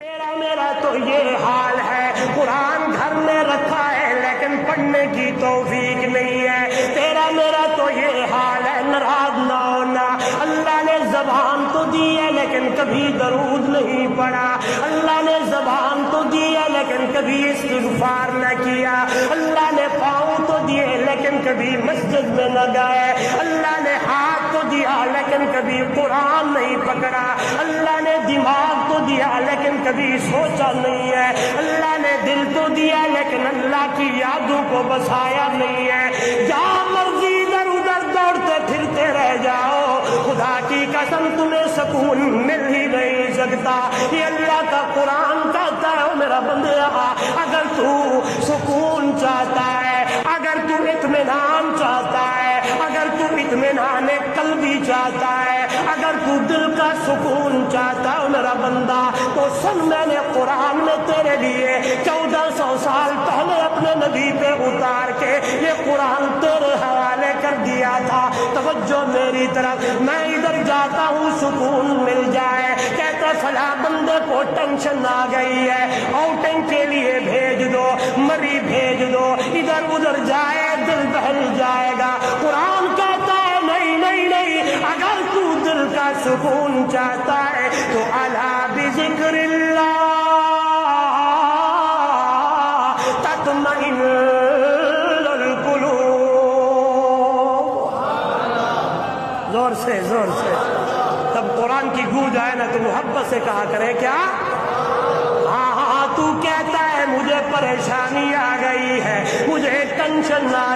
تیرا میرا تو یہ حال ہے، قرآن گھر میں رکھا ہے لیکن پڑھنے کی توفیق نہیں ہے۔ تیرا میرا تو یہ حال ہے، ناراض نہ ہونا، اللہ نے زبان تو دی ہے لیکن کبھی درود نہیں پڑھا، اللہ نے زبان تو دی ہے لیکن کبھی استغفار نہ کیا، اللہ نے پاؤں تو دیے لیکن کبھی مسجد میں نہ گئے، اللہ نے ہاتھ تو دیا لیکن کبھی قرآن نہیں پکڑا، اللہ نے دماغ تو دیا لیکن کبھی سوچا نہیں ہے، اللہ نے دل تو دیا لیکن اللہ کی یادوں کو بسایا نہیں ہے۔ جہاں مرضی ادھر ادھر دوڑتے پھرتے رہ جاؤ، خدا کی قسم تمہیں سکون مل ہی نہیں سکتا۔ یہ اللہ کا قرآن کہتا ہے، میرا بندہ اگر تو سکون چاہتا ہے، اگر تو اطمینان چاہتا ہے، اگر تو اطمینان قلبی چاہتا ہے، اگر تو دل کا سکون چاہتا ہے میرا بندہ، تو سن میں نے قرآن میں تیرے لیے 1400 سال پہلے اپنے نبی پہ اتار کے یہ قرآن تیرے حوالے کر دیا تھا۔ توجہ میری طرف، میں ادھر جاتا ہوں سکون مل جائے، کہتا فلاں بندے کو ٹینشن آ گئی ہے، آؤٹنگ کے لیے بھیج دو، مری بھیج دو، ادھر ادھر جائے دل بہل جائے گا۔ قرآن کہتا ہے نہیں نہیں نہیں، اگر تو دل کا سکون چاہتا ہے تو الا بذکر اللہ تطمئن القلوب۔ زور سے زور سے، تب قرآن کی گونج آئے نا تو محبت سے کہا کرے کیا؟ ہاں ہاں، تو کہتا ہے مجھے پریشانی آ گئی ہے، مجھے ٹینشن آ